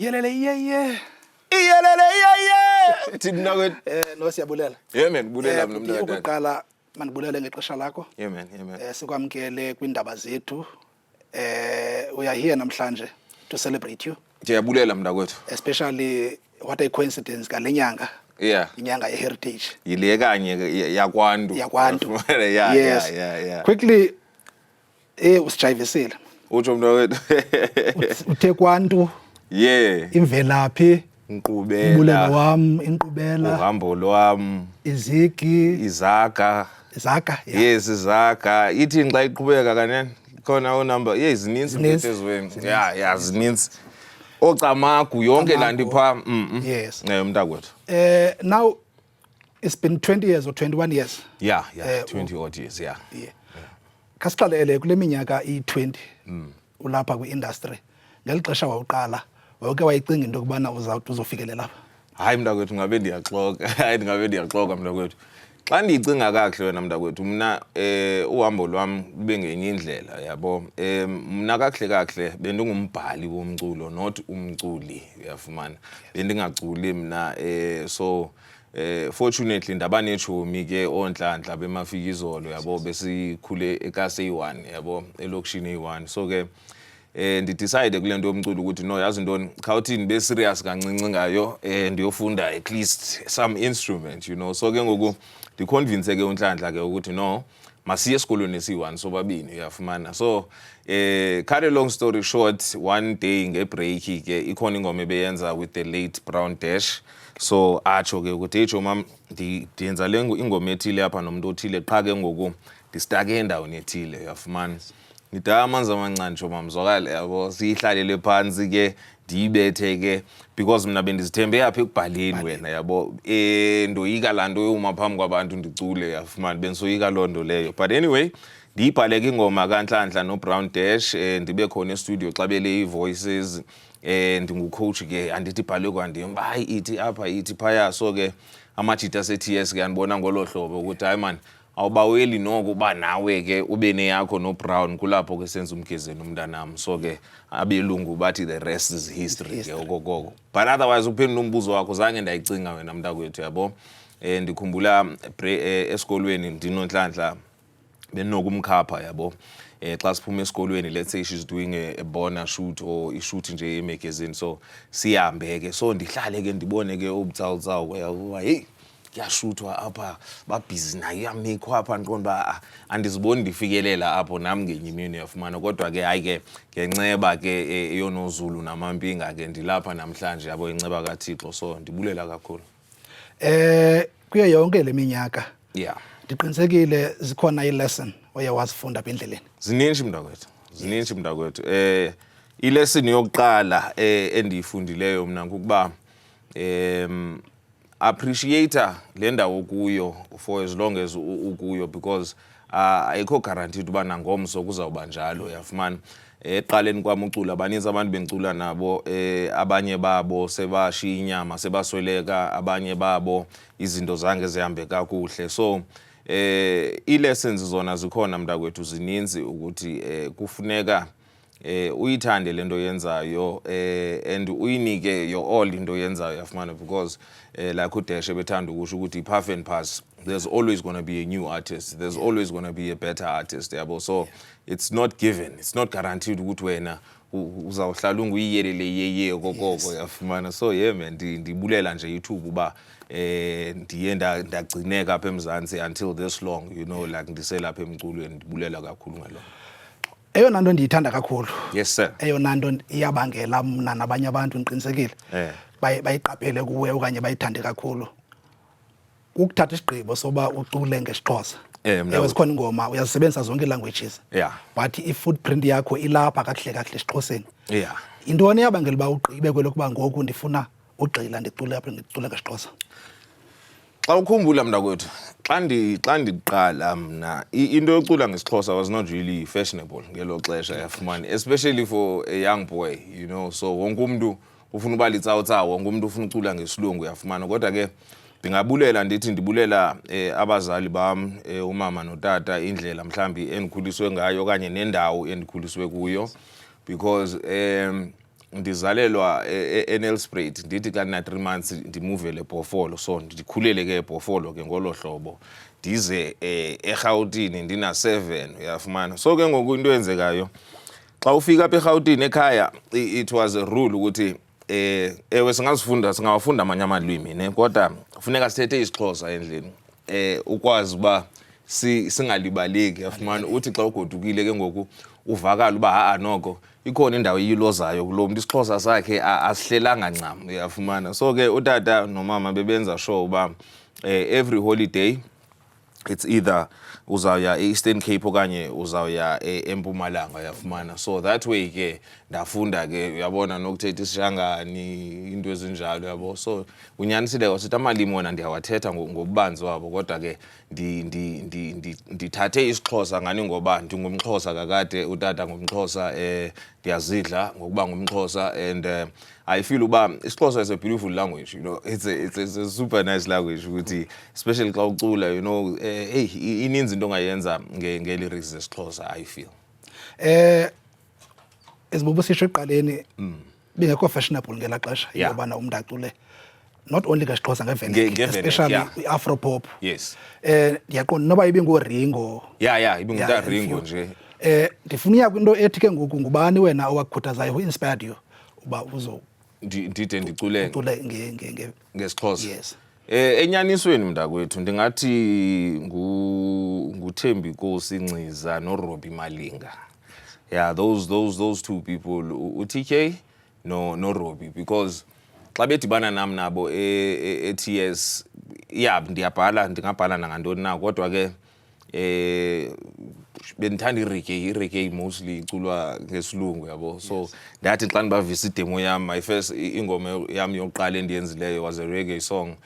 Yelele yeye. Iyelele yeye. Thina kwethu. No siyabulela. Yeah man, bulela mina mntwana. Ukuqala manibulele ngexesha lakho. Yeah man. Sikwamkele kwindaba zethu. We are here namhlanje to celebrate you. Ndiyabulela mnta kwethu. Especially what a coincidence ngalenyanga. Yeah. Inyanga ye-heritage. Yile kanye yakwantu. Yeah. Quickly usijayivisile. Utsho mnta kwethu. Uthe kwantu. Yeah. Imvelaphi. Inkqubela. Umbulelo wam, inkqubela. Uhambo lwam. Izigi. Izaga. Yeah. Yes, izaga. Ithi xa iqhubeka kanene. Khona unumber. Yeah, zininzi impethu ezweni. Yeah, zininzi. Ocamagu yonke lanto pha. Yes. Mnta kwethu. Now it's been 20 years or 21 years. Yeah, 20 odd years, yeah. Kasiqalele kule minyaka i-20 ulapha kwi-industry. Ngeli xesha wawuqala wawuke wayicinga into kubana uzofikelela lapha. Hayi mnta kwethu ngabe ndiyaxoka mnta kwethu. Xa ndiyicinga kakuhle wena mnta kwethu mna uhambo lwam lube ngenye indlela yabo. Mna kakuhle bendingumbhali womculo not umculi uyafumana. Bendingaculi mna so fortunately ndaba nechomi ke onhlanhla bemafikizolo yabo besikhule ekase yi1 yabo elokishini yi1 so ke ndidecide kulento yomculo ukuthi no yazi intoni khawuthini be serious kancinci ngayo ndiyofunda at least some instrument you know so ke ngoku ndiconvince ke unhlanhla ke ukuthi no masiye esikolweni esi1 sobabini uyafumana so cut a long story short one day ngebreak ke ikhona ingoma ebeyenza with the late Brown Dash so acho ke ukuthi ejo mam ndiyenza le ingoma ethile apha nomuntu othile qha ke ngoku ndistake endaweni ethile uyafumana ngida amanzi amancane nje mamzwakala yabo sihlalele phansi ke ndibethe ke because mina bendizithembe yapha ekubhaleni wena yabo ndoyika lanto yoma phambi kwabantu ndicule yafumana bensoyika londo leyo but anyway ndiyibhaleke ingoma kanhlanhla no Brown Dash ndibe khona e-studio xa bele ivoices ndingucoach ke andithi bhale kwandimi hayi ithi apha ithi phaya so ke amajita se-TS ke anibona ngolo hlobo ukuthi hayi man awubaweli noko uba nawe ke ube neyakho no Brown kulapho ke senza umgezeni umntanami so ke abelungu bathi the rest is history ke okokoko but otherwise ukuphendula umbuzo wakho zange ndayicinga wena mntakwethu yabo ndikhumbula esikolweni ndinonhlanhla benokumkhapha yabo xa siphuma esikolweni let's say she's doing a bona shoot or ishoot nje emagazine so sihambe ke so ndihlale ke ndibone ke ubutsawu yawa hey kuyashuthwa apha babhizi nayo yamikho apha ndiqonda ba andiziboni ndifikelela apho nami ngenye imini yafumana kodwa ke hayi ke ngenceba ke eyonozulu namampinga ke ndilapha namhlanje yabo inceba kaThixo so ndibulela kakhulu kuyo yonke leminyaka yeah ndiqinisekile zikhona i-lesson oye wazifunda apha endleleni zininzi mntakwethu i-lesson yokuqala endiyifundileyo mina ukuba appreciate le ndawo kuyo for as long as ukuyo because ayikho guaranteed uba nangomso kuzawuba njalo yafumana eqaleni kwami ucula abaninzi abantu bengicula nabo abanye babo sebashiya inyama sebasweleka abanye babo izinto zange zihambe kakuhle so i-lessons zona zikhona mntakwethu zininzi ukuthi kufuneka uyithande lento yenzayo and uyinike your all into yenzayo yafumana because like uDeshe bethanda ukusho ukuthi puff and pass there's always going to be a new artist there's always going to be a better artist yabo so it's not given it's not guaranteed ukuthi wena uzawuhlala unguyiyelele yeye kokoko yafumana so yeah man ndibulela nje ithuba uba ndiye ndagcineka apha eMzantsi until this long you know like ndiselapha emculweni ndibulela kakhulu ngalokho eyona nto ndiyithanda kakhulu yes sir eyona nto iyabangela mna nabanye abantu ndiqinisekile bayiqaphele kuwe okanye bayithande kakhulu ukuthatha isigqibo soba ucule ngesiXhosa ewe sikhona ingoma uyazisebenzisa zonke languages yeah but i-footprint yakho ilapha kakuhle esiXhoseni yeah intoni yabangela uba ugqibe kwelokuba ngoku ndifuna ugxila ndicule apha ndicule ngesiXhosa xa ukhumbula mntakwethu xa ndiqala mna into yocula ngesiXhosa was not really fashionable ngelo xesha yafumana especially for a young boy you know so wonke umuntu ufuna uba litsawutsawo wonke umuntu ufuna ucula ngesilungu yafumana kodwa ke ndingabulela ndithi ndibulela abazali bam umama notata indlela mhlambi endikhuliswe ngayo okanye nendawo endikhuliswe kuyo because ndizalelwa eNelspruit ndithi xa ndina 3 months ndimuvele eBhofolo so ndikhulele ke eBhofolo ke ngolo hlobo ndize eGauteng ndina 7 uyafumana so ke ngoku into yenzekayo xa ufika apha eGauteng ekhaya it was a rule ukuthi ewe singawafunda amanye amalwimi ne kodwa kufuneka sithethe isiXhosa endlini ukwazi uba singalibaleki uyafumana uthi xa ugodukile ke ngoku uvakala uba noko ikhona indawo eyilozayo kulo muntu isiXhosa sakhe asihlelanga ncam uyafumana so ke utata nomama bebenza sure uba every holiday it's either uzawuya eEastern Cape okanye uzawuya eMpumalanga uyafumana so that way ke ndafunda ke uyabona nokuthetha isishangani into ezinjalo yabo so unyanisile wasithi amalimi wona ndiyawathetha ngobubanzi wabo kodwa ke ndithathe isiXhosa ngani ngoba ndingumXhosa kakade utata ngumXhosa ndiyazidla ngokuba ngumXhosa and I feel uba isiXhosa is a beautiful language, you know. It's a super nice language ukuthi especially xa ucula, you know, hey ininzi into ongayenza nge-lyrics zesiXhosa I feel. Esibubu sisho eqaleni bengekho fashionable ngela xesha yobana umuntu acule not only kaXhosa ngeveneke especially Afro pop. Yes. Ndiyaqonda noba ibingoRingo. Yeah, ibinguRingo nje. Ndifuna uya kwinto ethi ke ngoku ngubani wena owakukhuthazayo who inspired you uba uzo ndide ndicule ngesiXhosa. Yes. Enyanisweni mntakwethu ndingathi nguThembi Nkosi Nciza noRobbie Malinga. Yeah, those two people, uTK no Robbie, because xa bedibana nam nabo eTS yeah ndingabhala nangantoni na kodwa ke bendithanda ireggae mostly iculwa ngesilungu yabo so ndathi xa ndibavisa idemo yam my first ingoma yam yokuqala endiyenzileyo was a reggae song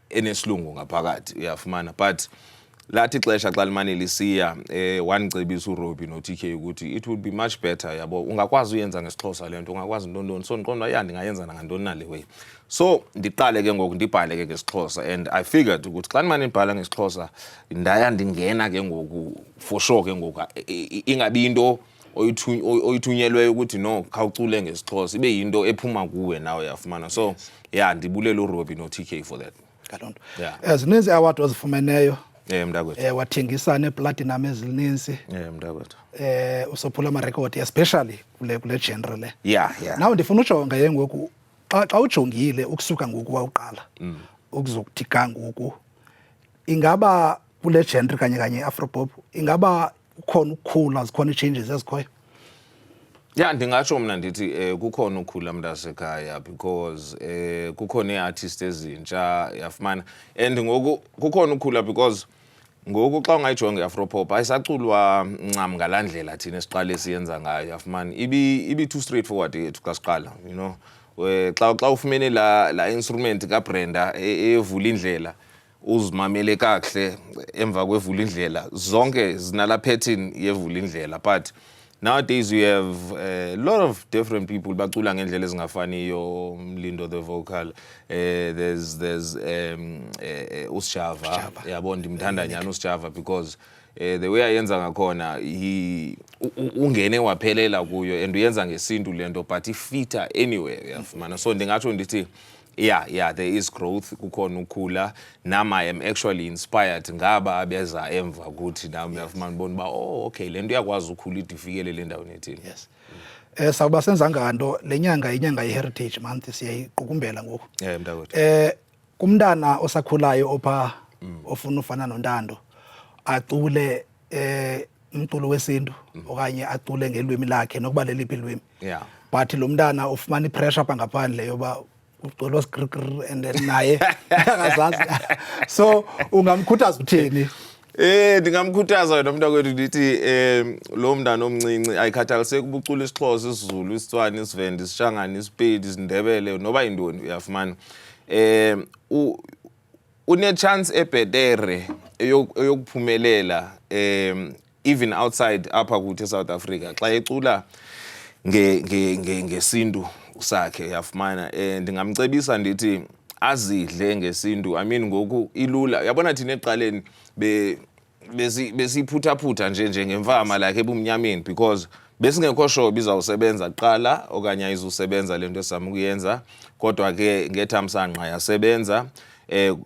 enesilungu ngaphakathi uyafumana but lathi xesha xa limane lisiya wanicebisa uRobbie noTK ukuthi it would be much better yabo ungakwazi uyenza ngesiXhosa lento ungakwazi ntoni so ndiqonda ndingayenza nangantoni na le way so ndiqale ke ngoku ndibhale ke ngesiXhosa and I figured ukuthi xa ndimane ndibhala ngesiXhosa ndingena ke ngoku for sure ke ngoku ingabi into oyithunyelweyo ukuthi no khawucule ngesiXhosa ibe yinto ephuma kuwe nawe uyafumana so yeah ndibulela uRobbie noTK for that kalonto zininzi award ozifumeneyo mntakwethu wathengisa neplatinum ezininzi mntakwethu usophula ama-record especially kule genre le yeah nawe ndifuna ujonga ye ngoku xa ujongile ukusuka ngoku wawuqala ukuzokuthi ga ngoku ingaba kule genre kanye Afropop ingaba ukhona ukukhula zikhona ii-changes ezikhoyo yeah ndingatsho mna ndithi kukhona ukukhula mntasekhaya because kukhona ii-artists ezintsha yafumana and ngoku kukhona ukukhula because ngoku xa ungayijonga i-Afropop ayisaculwa ncam ngalaa ndlela thina siqale siyenza ngayo yafumana ibi too straightforward yethu xa siqala you know xa ufumene la instrument kaBrenda evula indlela uzimamele kakuhle emva kwevula indlela zonke zinala pattern yevula indlela but nowadays you have a lot of different people bacula ngendlela ezingafaniyo Mlindo the vocal there's uSjava yabo ndimthanda nyani uSjava because the way ayenza ngakhona ungene waphelela kuyo and uyenza ngesintu lento but ifita anywhere uyafumana so ndingatsho ndithi yeah there is growth kukhona ukukhula nama I am actually inspired ngaba abeza emva kuthi nami uyafumana ubona ba okay lento iyakwazi ukukhula idifikele le ndawo nethini yes sawuba senza nganto lenyanga inyanga ye-Heritage Month siyayiqukumbela ngoku mntakwethu kumntana osakhulayo opha ofuna ufana noNtando acule umculo wesintu okanye acule ngelwimi lakhe nokuba leliphi ilwimi but lo mntana ufumana ipressure apha ngaphandle yoba ucula skrikr and then naye akazazi so ungamkhuthaza uthini ndingamkhuthaza yena mntakwethu ndithi lo mntana omncinci ayikhathaliseki ubucula isiXhosa isiZulu isitswana isivenda isishangane isipedi isindebele noba yintoni uyafumana une chance ebhetere eyokuphumelela even outside apha kuthi eSouth Africa xa ecula ngesintu sakhe yafumana ndingamcebisa ndithi azidle ngesintu I mean ngoku ilula yabona thina eqaleni besiphuthaphutha nje ngemfama like ebumnyameni because besingekho sure bizawusebenza kuqala okanye ayizusebenza lento esizama ukuyenza kodwa ke ngethamsanqa yasebenza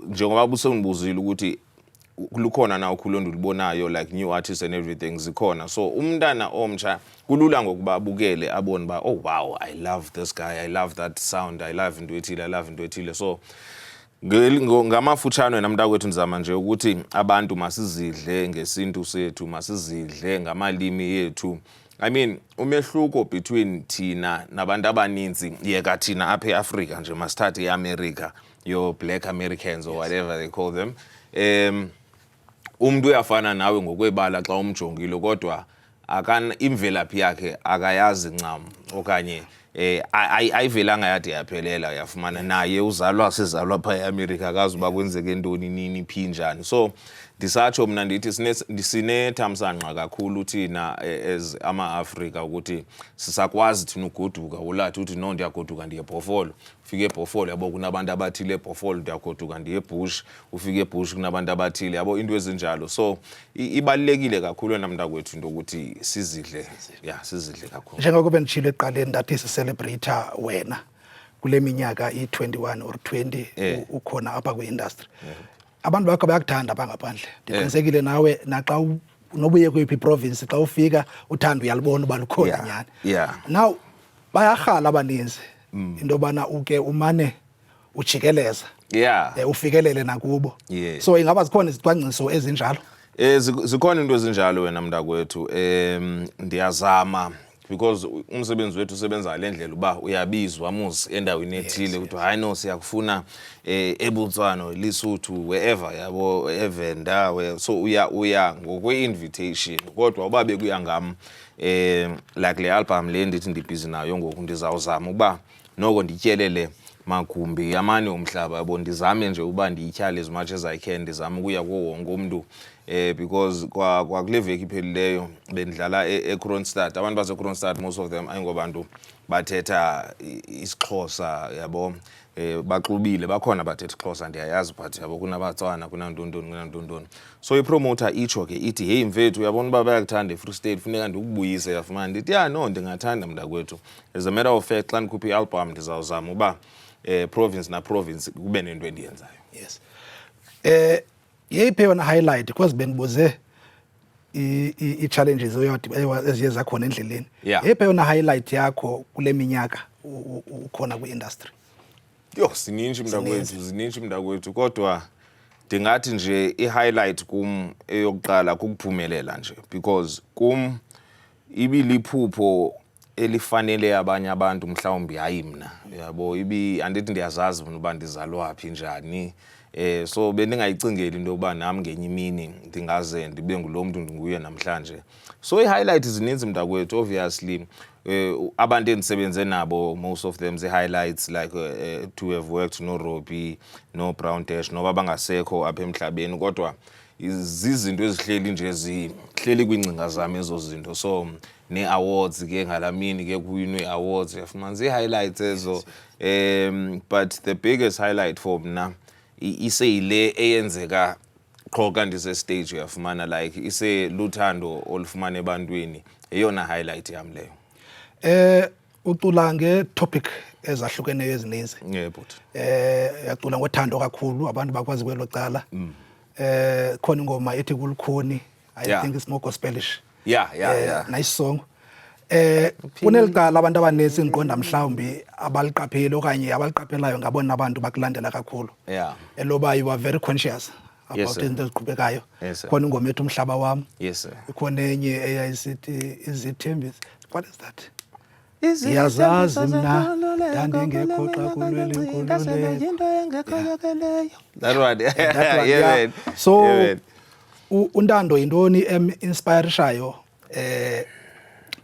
njengoba busengibuzile ukuthi lukhona na ukhulundo ulibonayo like new artists and everything zikhona so umntana omtsha kulula ngokuba abukele abone ba oh wow I love this guy I love that sound I love into ethile so ngamafutshane namntakwethu ndizama nje ukuthi abantu masizidle ngesintu sethu masizidle ngamalimi yethu I mean umehluko between thina nabantu abaninzi yeka thina apha eAfrika nje masithathe eAmerica your black Americans or whatever they call them umuntu uyafana nawe ngokwebala xa umjongile kodwa imvelaphi yakhe akayazi ncam okanye ayivelanga yade yaphelela yafumana naye uzalwa sizalwa pha eAmerica akazi uba kwenzeke ntoni nini phinjani so ndisatsho mna ndithi sinethamsanqa kakhulu thina as ama-Afrika ukuthi sisakwazi thina ugoduka ulathi uthi no ndiyagoduka ndiye eBhofolo ufike eBhofolo yabo kunabantu abathile eBhofolo ndiyagoduka ndiye eBush ufike eBush kunabantu abathile yabo into ezinjalo so ibalulekile kakhulu namntakwethu into ukuthi sizidle sizidle kakhulu njengoba benditshilo eqaleni ndathi sicelebrate wena kule minyaka i21 or 20 ukhona apha kwi-industry abantu bakho bayakuthanda bangaphandle ndiqinisekile nawe naxa nobuye kwiphi province xa ufika uthanda uyalibona uba lukhona nyani now bayarhala abaninzi into bana uke umane ujikeleza ufikelele nakubo so ingaba zikhona izicwangciso ezinjalo zikhona into ezinjalo wena mntakwethu ndiyazama because umsebenzi wethu usebenza lendlela uba uyabizwa muzi endaweni ethile ukuthi hayi no siyakufuna eBotswana Lesotho wherever yabo eVenda so uya ngokwe-invitation kodwa uba bekuya ngam like le album le ndithi ndibhizi nayo ngoku ndizawuzama ukuba noko ndityelele magumbi amane omhlaba yabo ndizame nje uba ndiyityale as much as I can ndizama ukuya kuwo wonke umuntu because kwakule veki iphelileyo bendidlala eKroonstad abantu baseKroonstad most of them ayingobantu bathetha isiXhosa yabo baxubile bakhona bathetha isiXhosa ndiyayazi but yabo kunabatswana kunantontoni so ipromoter itsho ke ithi hey mfethu uyabona uba bayakuthanda eFree State funeka ndikubuyise yafumana ndithi no ndingathanda mntakwethu as a matter of fact xa ndikhuphe i-album ndizawuzama uba province na province kube nento endiyenzayo yes yeyiphi yona highlight because bendibuze i-challenges eziye zakhona endleleni yeyiphi yona highlight yakho kule minyaka ukhona kwi-industry zininji mntakwethu kodwa ndingathi nje i-highlight kum eyokuqala kukuphumelela nje because kum ibiliphupho elifanele abanye abantu mhlawumbi hayi mna yabo andithi ndiyazazi uba ndizalwaphi njani so bendingayicingeli into yokuba nami ngenye imini ndingaze ndibe ngulo mntu ndinguye namhlanje so i-highlight zininzi mntakwethu obviously abantu endisebenze nabo most of them zi-highlights like to have worked no Robbie no Brown Dash noba bangasekho apha emhlabeni kodwa zizinto ezihleli nje zihleli kwiingcinga zami ezo zinto so ne-awards ke ngalamini ke kuwinwe awards yafumana zi-highlights ezo but the biggest highlight for mna iseyile eyenzeka qho kanti stage yafumana like luthando olufumana ebantwini eyona highlight yam leyo ucula nge-topic ezahlukeneyo ezininzi but yacula ngothando kakhulu abantu bakwazi kwelo cala khona ingoma ethi kulukhuni I think it's more gospelish nice song kunelicala abantu abaninzi endiqonda mhlawumbi abaliqapheli okanye abaliqaphelayo ngabona abantu bakulandela kakhulu eloba you are very conscious about into eziqhubekayo khona ingoma ethi umhlaba wami khona enye eyayisithi izithembiso what is that yazazi mna ndandingekho xa kulwela inkululeko so untando yintoni inspirishayo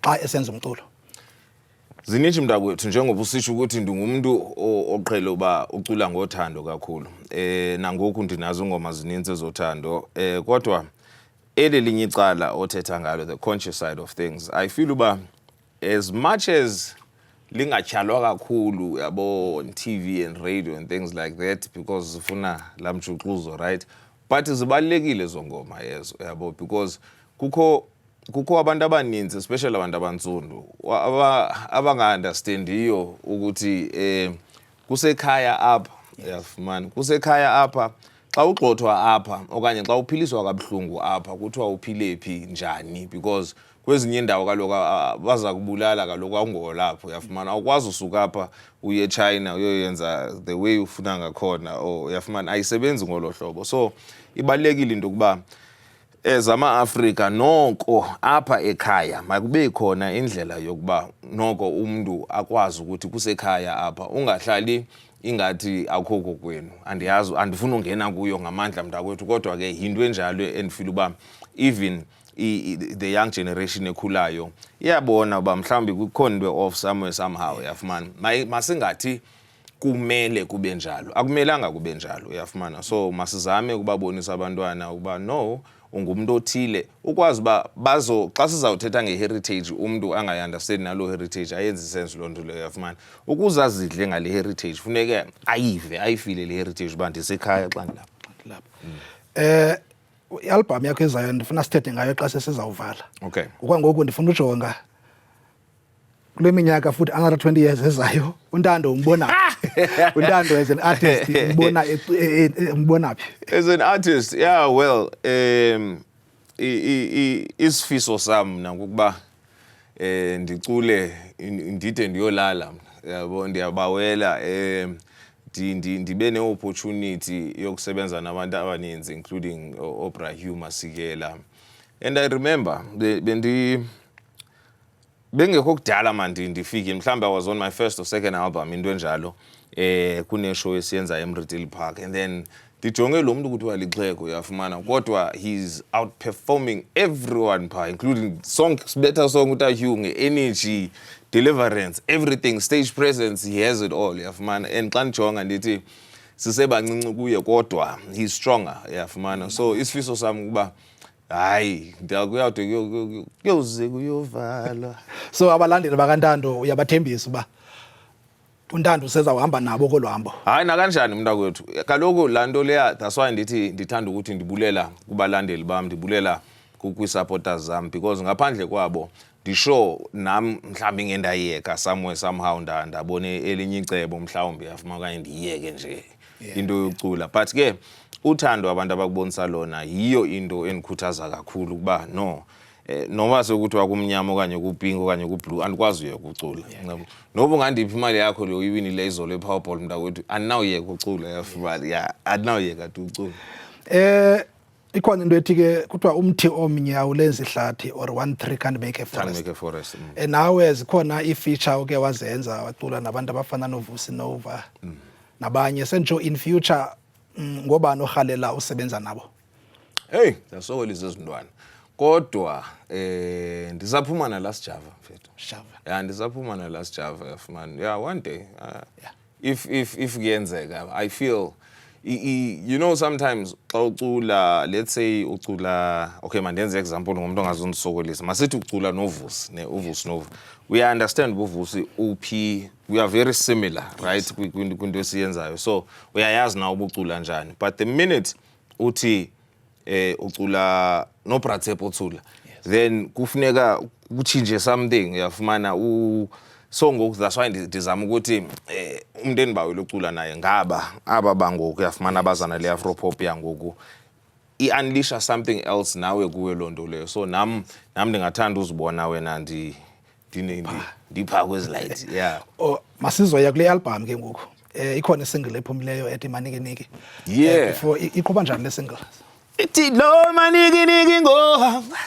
xa esenza umculo zininji mntakwethu njengoba usisho ukuthi ndingumuntu oqhele uba ucula ngothando kakhulu nangoku ndinazo ingoma zininzi ezothando kodwa linye icala othetha ngalo the conscious side of things I feel uba as much as lingatyhalwa kakhulu yabo on TV and radio and things like that because zifuna lamjuxuzo right but zibalekile zongoma yezo yabo because kukho kukho abantu abaninzi especially abantu abantsundu abanga-understandiyo ukuthi kusekhaya apha uyafumana kusekhaya apha xa ugxothwa apha okanye xa uphiliswa kabuhlungu apha kuthiwa uphile phi njani because kwezinye indawo kaloku baza kubulala kaloku awungolapho uyafumana awukwazi usuka apha uye eChina uyoyenza the way ufuna ngakhona uyafumana ayisebenzi ngolo hlobo so ibalulekile into yokuba zama-Afrika noko apha ekhaya makube khona indlela yokuba noko umntu akwazi ukuthi kusekhaya apha ungahlali ingathi akho kokwenu andiyazi andifuna ungena kuyo ngamandla mntakwethu kodwa ke yinto enjalo endifila uba even the young generation ekhulayo iyabona uba mhlawumbi kukhona into off somewhere somehow uyafumana masingathi kumele kube njalo akumelanga kube njalo uyafumana so masizame ukubabonisa abantwana ukuba no ungumuntu othile ukwazi uba xa sizawuthetha nge-heritage umuntu angayi-understand nalo heritage ayenzi sense loo nto leyo uyafumana ukuze azidle ngale heritage funeke ayifile le heritage uba ndisekhaya xa ndilapha. I-album yakho ezayo ndifuna sithethe ngayo xa sesizawuvala. Okay. Okwangoku ndifuna ujonga kule minyaka futhi another 20 years ezayo uNtando umbona uNtando as an artist umbona phi? As an artist, yeah, well, isifiso sami nangokuba ndicule ndide ndiyolala yabo ndiyabawela ndibe ne-opportunity yokusebenza nabantu abaninzi including Oprah Hugh Masikela and I remember bengekho kudala manje ndifike mhlawumbe I was on my first or second album into enjalo kune show esiyenza eMriddle Park and then ndijonge lo muntu ukuthi walixheko uyafumana kodwa he's outperforming everyone pha including better song uta Hugh nge-energy deliverance everything stage presence he has it all uyafumana and xa ndijonga ndithi sisebancinci kuye kodwa he's stronger uyafumana so isifiso sami ukuba hayi ndakuyawude kuyoze kuyovalwa so abalandeli bakaNtando uyabathembisa uba uNtando usezawuhamba nabo kolwambo. Hayi nakanjani mntakwethu kaloku laa nto leya that's why ndithi ndithanda ukuthi ndibulela kubalandeli bam ndibulela kwi-supporters zam because ngaphandle kwabo ndisho nam mhlawumbi ngendayiyeka somewhere somehow ndabone elinye icebo mhlawumbi yafuma okanye ndiyiyeke nje into yokucula but ke uthando abantu abakubonisa lona yiyo into endikhuthaza kakhulu kuba no noma sekuthiwa kumnyama okanye kupink okanye kublue andikwazi ukucula noba ungandiphi imali yakho leyo uyiwinile izolo ePowerball mntakwethu andinawuyeka ucula yafumana yeah andinawuyeka ucula. Ikhona into ethi ke kuthiwa umthi omnye awulenzi ihlathi or 1 tree can't make a forest. Can't make a forest. Nawe zikhona i-feature uke wazenza wacula nabantu abafana noVusi Nova nabanye sentsho in future ngoba nohalela usebenza nabo. Hey zasokole izizindwana kodwa ndisaphuma na last Java mfethu. Java. Yeah ndisaphuma na last Java yafumana. Yeah one day if kuyenzeka I feel you know sometimes xa ucula let's say ucula okay mandenze example ngomuntu ongazondisokolisa masithi ucula noVusi uVusi Nova we understand uVusi uphi we are very similar right kwinto esiyenzayo so uyayazi na ubucula njani but the minute uthi ucula no Bratsepo Thula then kufuneka kuchinje something uyafumana so ngoku that's why ndizama ukuthi umuntu enibawela ucula naye ngaba aba bangoku uyafumana abazana le Afro pop yangoku i-unleasha something else nawe kuwe loo nto leyo so nam ndingathanda uzibona wena ndipha kwezilight yeah masizoya kule album ke ngoku ikhona isingle ephumileyo ethi Manikiniki yeah before iqhuba njani le single ithi lo manikiniki ngohamba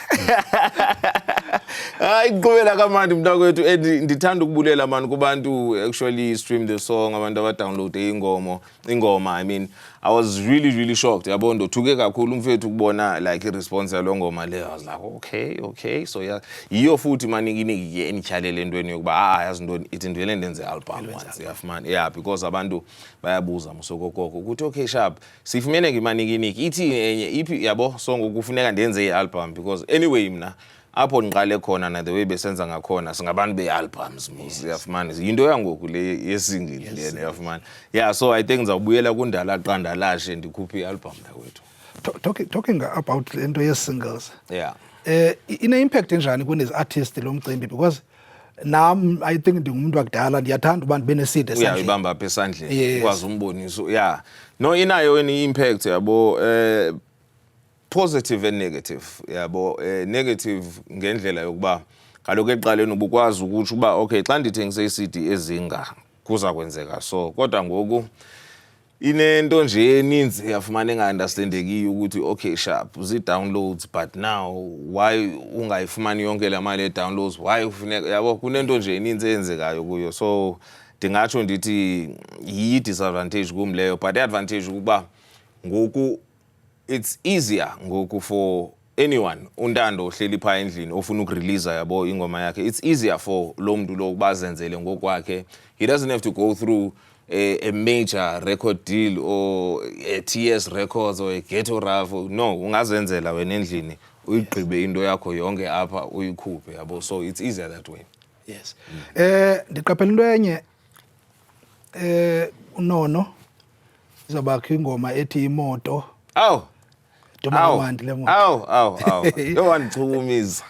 hayi qhubela kamandi mntakwethu ndithanda ukubulela mani kubantu actually stream the song abantu abadownload ingoma I mean I was really shocked yabo ndothuke kakhulu mfethu ukubona like i-response yalo ngoma le I was like okay so yeah yiyo futhi Manikiniki ke enityhalele entweni yokuba yazi ntoni ithi ndivele ndenze album once yafumana yeah because abantu bayabuza musokokoko ukuthi okay sharp sifumene ngeManikiniki ithi enye iphi yabo so ngokufuneka ndenze i-album because anyway mina apho ngiqale khona na the way besenza ngakhona singabantu be-albums yafumana into yangoku le yesingle lena yafumana yeah so I think ngizawubuyela kundala qanda lashe ndikhuphe i-album nakwethu talking about into ye-singles yeah ine impact enjani kunezi artist lo mcimbi because I think ndingumuntu wakudala ndiyathanda uba ndibe neside esandleni. Uyayibamba apha esandleni ukwazi umboniso. Yeah. No, inayo any impact yabo positive and negative yabo. Negative ngendlela yokuba kaloku eqaleni ubukwazi ukuthi uba okay xa ndithengise iCD ezinga kuza kwenzeka so kodwa ngoku inento nje eninzi yafumana enga-understandekiyo ukuthi okay sharp zi-downloads but now why ungayifumani yonke le mali ye-downloads why ufuneka yabo kunento nje eninzi eyenzekayo kuyo so ndingatsho ndithi yi-disadvantage kum leyo but i-advantage ukuba ngoku it's easier ngoku for anyone untando ohleli phaa endlini ofuna ukurelease yabo ingoma yakhe it's easier for lo mntu lo ukuba azenzele ngokwakhe. He doesn't have to go through a major record deal or a TS Records or a Ghetto Ravo. No, ungazenzela wena endlini uyigqibe into yakho yonke apha uyikhuphe yabo so it's easier that way. Yes. Ndiqaphela into enye uNono izobakho ingoma ethi imoto. Aw. Dumawandi le moto. Aw. Yowandichukumisa.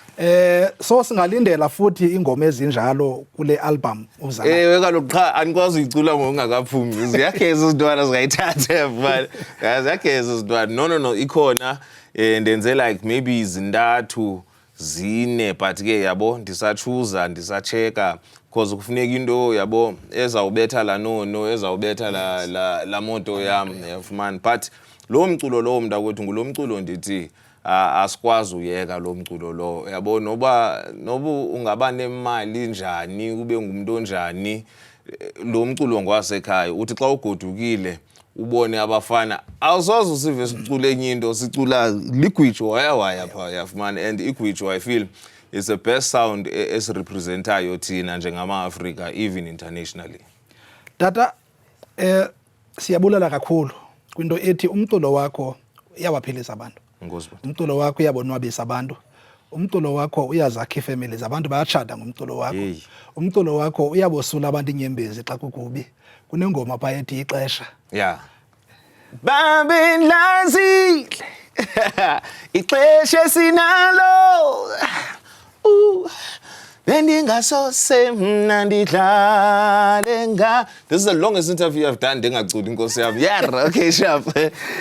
So singalindela futhi ingoma ezinjalo kule album uzayo. Kaloku cha anikwazi uyicula ngokungakaphumi. Ziyageza izintwana zingayithatha man. Ziyageza izintwana. No ikhona ndenze like maybe izintathu zine but ke yabo ndisachuza ndisacheka because kufuneka into yabo ezawubetha la Nono ezawubetha la moto yami yafumana but lo mculo lo mntakwethu ngulo mculo ndithi asikwazi uyeka lo mculo lo yabo noba ungaba nemali njani ube ngumuntu onjani lo mculo ngwasekhaya uthi xa ugodukile ubone abafana awusoze usive sicule enye into sicula ligwitsho waya pha yafumana and igwitsho I feel is the best sound esirepresentayo thina njengama Africa even internationally. Tata siyabulala kakhulu kwinto ethi umculo wakho uyawaphilisa abantu. Umculo wakho uyabonwabisa abantu. Umculo wakho uyazakha ifamily zabantu bayatshada ngomculo wakho. Umculo wakho uyabosula abantu inyembezi xa kukubi. Kunengoma pha ethi ixesha. Yeah. Babe lazile. Ixesha sinalo. Bendingasose mna ndidlale nga. This is the longest interview I've done ndingaculi inkosi yami. Yeah, okay sharp.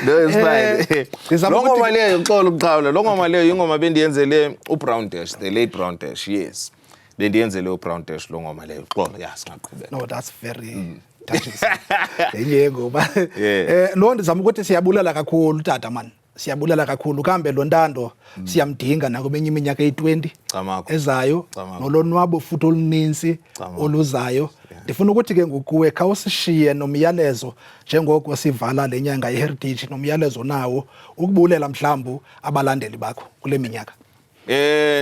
No it's fine. Lo ngoma leyo uxolo ukuqhawula. Lo ngoma leyo ingoma bendiyenzele uBrown Dash, the late Brown Dash. Yes. Bendiyenzele uBrown Dash lo ngoma leyo. Uxolo yeah singaqhubeka. No that's very touching. Enye ngoba lo ndizama ukuthi siyabulala kakhulu tata man. Siyabulala kakhulu kambe lo ntando siyamdinga nakubenye iminyaka eyi20 ezayo nolonwabo futhi oluninzi oluzayo. Ndifuna ukuthi ke ngokuwe khawusishiye nomyalezo njengoko sivala lenyanga yeHeritage nomyalezo nawo ukubulela mhlambu abalandeli bakho kule minyaka.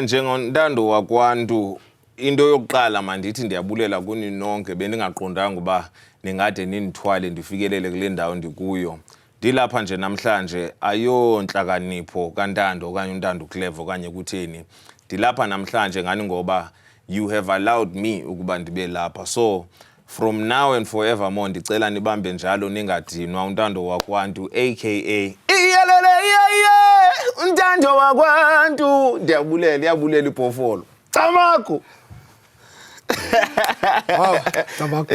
Njengontando wakwantu into yokuqala mandithi ndiyabulela kuni nonke bendingaqondanga uba ningade ninithwale ndifikelele kule ndawo ndikuyo. Dilapha nje namhlanje ayonhlakanipho kaNtando okanye uNtando Clever okanye kutheni. Dilapha namhlanje ngani ngoba you have allowed me ukuba ndibe lapha. So from now and forevermore ndicela nibambe njalo ningadinwa uNtando wakwantu aka iyelele uNtando wakwantu. Ndiyabulela iphofolo. Camako. Wow, Camako.